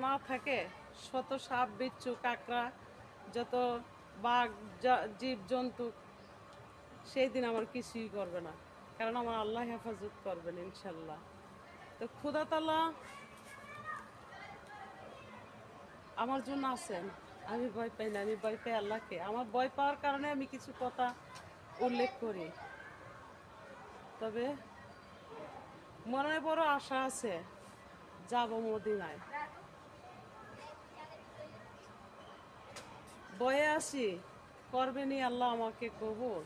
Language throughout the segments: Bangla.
না থাকে, শত সাপ বিচ্ছু কাকড়া যত বাঘ জীব জন্তু, সেই দিন আমার কিছুই করবে না, কারণ আমার আল্লাহ হেফাজত করবেন ইনশাল্লাহ। তো খোদা তাআলা আমার জন্য আছেন, আমি ভয় পাই না, আমি ভয় পাই আল্লাহকে। আমার ভয় পাওয়ার কারণে আমি কিছু কথা উল্লেখ করি, তবে মনে বড় আশা আছে, যাব মদিনায়। বয়ে আসি, করবেনি আল্লাহ আমাকে কবুল।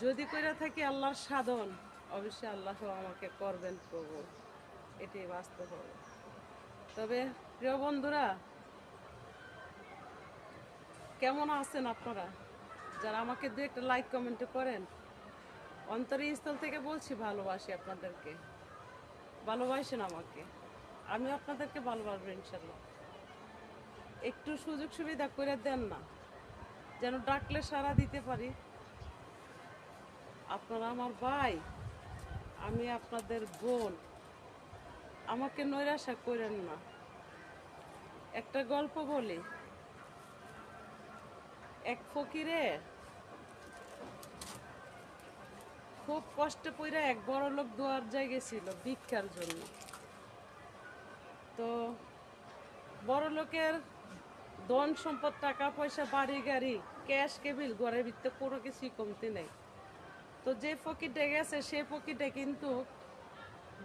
যদি কইরা থাকি আল্লাহর সাধন, অবশ্যই আল্লাহ আমাকে করবেন কবুল, এটাই বাস্তব হবে। তবে প্রিয় বন্ধুরা, কেমন আছেন আপনারা? যারা আমাকে দু একটা লাইক কমেন্ট করেন, অন্তরের স্থল থেকে বলছি ভালোবাসি আপনাদেরকে, ভালোবাসেন আমাকে, আমি আপনাদেরকে ভালোবাসবো ইনশাল্লাহ। একটু সুযোগ সুবিধা করে দেন না, যেন ডাকলে সাড়া দিতে পারি। আপনারা আমার ভাই, আমি আপনাদের বোন, আমাকে নৈরাশা করেন না। একটা গল্প বলি। এক ফকিরে খুব কষ্টে পইরা এক বড় লোক দুয়ার জায়গায় গেছিল ভিক্ষার জন্য। তো বড় লোকের ধন সম্পদ, টাকা পয়সা, বাড়ি গাড়ি, ক্যাশ কেবিল, ঘরের ভিতরে কোনো কিছুই কমতি নেই। তো যে ফকিরটা গেছে, সেই ফকিরটা কিন্তু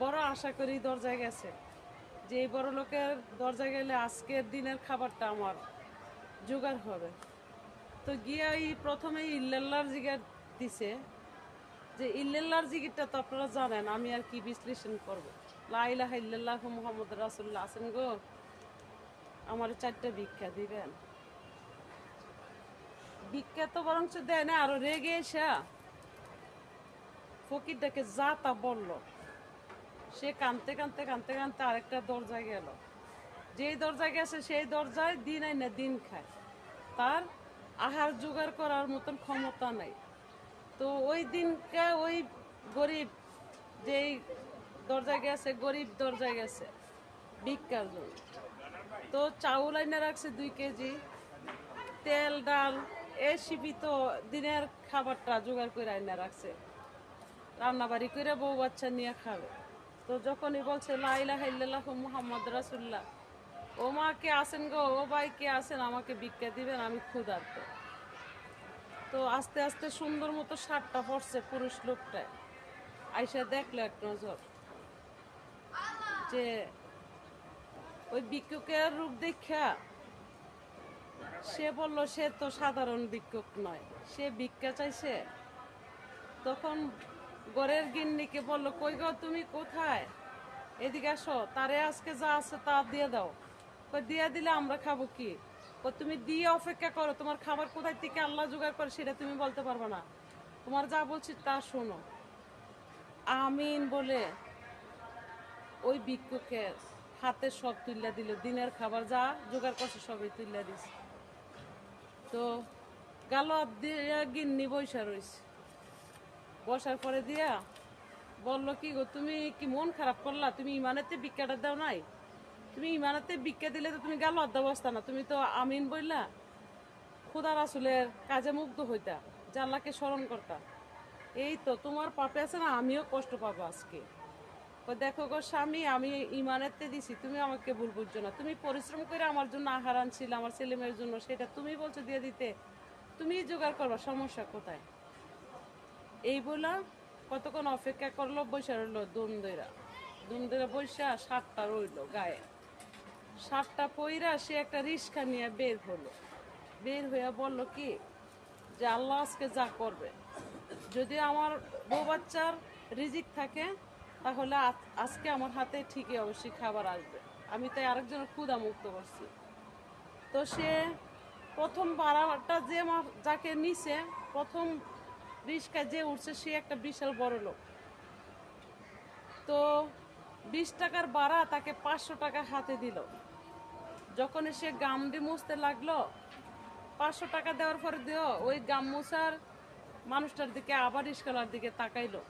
বড় আশা করি দরজায় গেছে, যে এই বড় লোকের দরজায় গেলে আজকের দিনের খাবারটা আমার জোগাড় হবে। তো গিয়া এই প্রথমে ইল্লাল্লাহর জিগার দিছে, যে ইল্লাল্লাহর জিকিরটা তো আপনারা জানেন, আমি আর কি বিশ্লেষণ করব। লা ইলাহা ইল্লাল্লাহু মুহাম্মাদুর রাসূলুল্লাহ আছেন গো, আমার 4টা ভিক্ষা দিবেন। ভিক্ষা তো বরঞ্চ দেয় না, আরো রেগে এসা ফকিরটাকে যা তা বলল। সে কানতে কানতে কানতে কানতে আরেকটা দরজায় গেল। যেই দরজায় গেছে সেই দরজায় দিন আইনা দিন খায়, তার আহার জোগাড় করার মতন ক্ষমতা নাই। তো ওই দিনকে ওই গরিব, যেই দরজায় গেছে, গরিব দরজায় গেছে ভিক্ষার জন্য। তো চাউল আইনা রাখছে 2 কেজি, তেল ডাল এই সীমিত দিনের খাবারটা জোগাড় করে আইনা রাখছে, রান্নাবাড়ি করে বউ বাচ্চা নিয়ে খাবে। তো যখনই বলছে লা ইলাহা ইল্লাল্লাহু মুহাম্মাদুর রাসূলুল্লাহ, ও মা কে আছেন গো, ও ভাই কে আছেন, আমাকে ভিক্ষা দিবেন, আমি ক্ষুধার্ত। তো আস্তে আস্তে সুন্দর মতো শার্টটা পরছে পুরুষ লোকটায়, আইসা দেখলো এক নজর যে ওই ভিক্ষুকের রূপ দেখা সে বলল সে তো সাধারণ ভিক্ষুক নয়, সে ভিক্ষা চাইছে। তখন ঘরের গিন্নিকে বলল, কই গো তুমি কোথায়, এদিকে আসো, তারে আজকে যা আছে তা দিয়ে দাও। কই দিয়ে দিলে আমরা খাবো কি? কই তুমি দিয়ে অপেক্ষা করো, তোমার খাবার কোথায় থেকে আল্লাহ জোগাড় করে সেটা তুমি বলতে পারবে না, তোমার যা বলছি তা শোনো। আমিন বলে ওই ভিক্ষুকের হাতে সব তুইলা দিল, দিনের খাবার যা জোগাড় করছে সবই তুইলা দিছে। তো গাল দিয়া গিন্নি বৈশা রয়েছে, বসার পরে দিয়া বললো, কি গো তুমি কি মন খারাপ করলা, তুমি ইমানেতে ভিক্ষাটা দাও নাই, তুমি ইমানেতে ভিক্ষা দিলে তো তুমি গাল আড্ডা বসতা না, তুমি তো আমিন বললা খোদা রাসূলের কাজে মুগ্ধ হইতা, যে আল্লাহকে স্মরণ করতা, এই তো তোমার পাপে আছে না, আমিও কষ্ট পাবো আজকে। দেখো গো স্বামী, আমি ইমানেতে দিছি, তুমি আমাকে ভুল বুঝছো না, তুমি পরিশ্রম করে আমার জন্য আহার আনছিলে, আমার ছেলে মেয়ের জন্য, সেটা তুমি বলছো দিয়ে দিতে, তুমি জোগাড় করবা, সমস্যা কোথায়? এই বলা কতক্ষণ অপেক্ষা করলো, বৈশা রইলো দুম দইরা বৈশা শার্টটা রইলো গায়ে। শার্টটা পইরা সে একটা রিক্সা নিয়ে বের হলো, বের হইয়া বলল কি, যে আল্লাহ আজকে যা করবে, যদি আমার বউ বাচ্চার রিজিক থাকে, তাহলে আজকে আমার হাতে ঠিকই অবশ্যই খাবার আসবে, আমি তাই আরেকজনের ক্ষুধা মুক্ত করছি। তো সে প্রথম ভাড়াটা যে যাকে নিছে, প্রথম রিক্সায় যে উঠছে, সে একটা বিশাল বড় লোক। তো 20 টাকার ভাড়া তাকে 500 টাকা হাতে দিল। যখন সে গামডি মুছতে লাগলো, 500 টাকা দেওয়ার পরে দিও ওই গাম মুছার মানুষটার দিকে আবার রিক্সাওয়ালার দিকে তাকাইলো,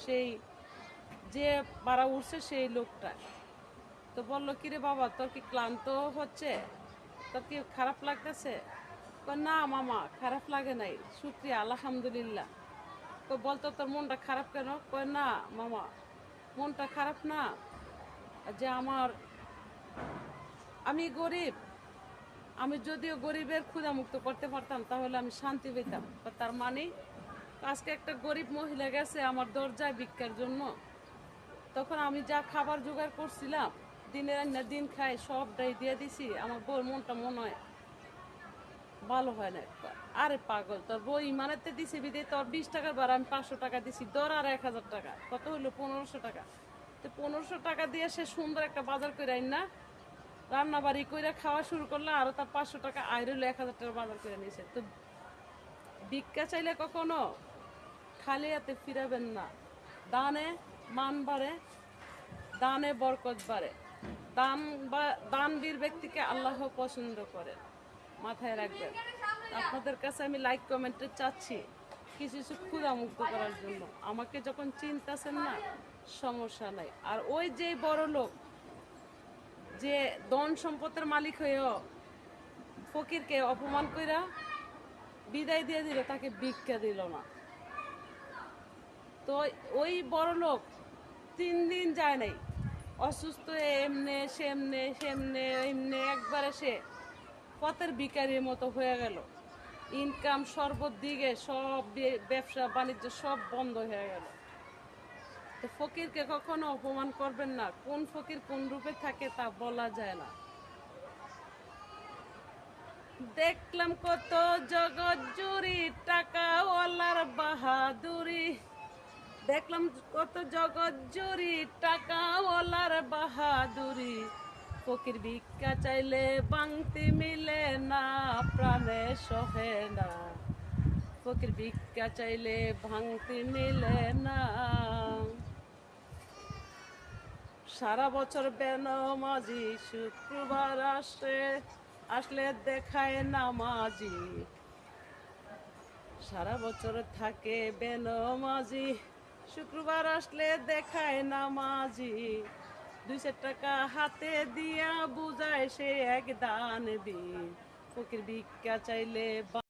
সেই যে ভাড়া উঠছে সেই লোকটা। তো বললো কিরে বাবা, তোর কি ক্লান্ত হচ্ছে, তোর কি খারাপ লাগতেছে? কয় না মামা, খারাপ লাগে নাই, শুক্রিয়া আলহামদুলিল্লাহ। তো বলতো তোর মনটা খারাপ কেন? কয় না মামা, মনটা খারাপ না, যে আমি গরিব, আমি যদিও গরিবের ক্ষুধা মুক্ত করতে পারতাম তাহলে আমি শান্তি পেতাম। তার মানে আজকে একটা গরিব মহিলা গেছে আমার দরজায় ভিক্ষার জন্য, তখন আমি যা খাবার জোগাড় করছিলাম, দিনের আন্না দিন খাই সবটাই দিয়ে দিছি, আমার বউর মনটা মনে হয় ভালো হয় না। আরে পাগল, তোর বই ইমানেতে দিছি বিদে তোর 20 টাকার বার আমি 500 টাকা দিছি, দর আর 1000 টাকা, কত হলো 1500 টাকা। তো 1500 টাকা দিয়ে সে সুন্দর একটা বাজার করে আইন না, রান্না বাড়ি করে খাওয়া শুরু করলে, আরো তার 500 টাকা আয় রইলো, 1000 টাকা বাজার করে নিয়েছে। তো ভিক্ষা চাইলে কখনো খালি হাতে ফিরাবেন না। দানে মান বাড়ে, দানে বরকত বাড়ে। দানবীর ব্যক্তিকে আল্লাহ পছন্দ করে, মাথায় রাখবেন। আপনাদের কাছে আমি লাইক কমেন্টে চাচ্ছি কিছু কিছু ক্ষুধা মুক্ত করার জন্য। আমাকে যখন চিন্তাছেন না, সমস্যা নাই। আর ওই যে বড় লোক যে ধন সম্পদের মালিক হয়েও ফকিরকে অপমান কইরা বিদায় দিয়ে দিল, তাকে ভিক্ষা দিল না। তো ওই বড় লোক 3 দিন যায় নাই, অসুস্থ এমনে সেমনে সেমনে এমনে একবারে সে পথের ভিখারির মতো হয়ে গেল। ইনকাম সর্বদিকে সব ব্যবসা বাণিজ্য সব বন্ধ হয়ে গেল। তো ফকিরকে কখনো অপমান করবেন না, কোন ফকির কোন রূপে থাকে তা বলা যায় না। দেখলাম কত জগৎ জুড়ি টাকাওয়ালার বাহাদুরি, দেখলাম কত জগৎ জুড়ি টাকাওয়ালার বাহাদুরি, ফকির ভিক্ষা চাইলে বাংতি মিলে না, প্রাণে সহে না, ফকির ভিক্ষা চাইলে ভাঙতি মিলে না। সারা বছর বেনামাজি, শুক্রবার আসলে দেখায় নামাজি, সারা বছর থাকে বেনামাজি, শুক্রবার আসলে দেখায় নামাজি, 200 টাকা হাতে দিয়া বুঝায় সে এক দানবীর, ফকির ভিক্ষা চাইলে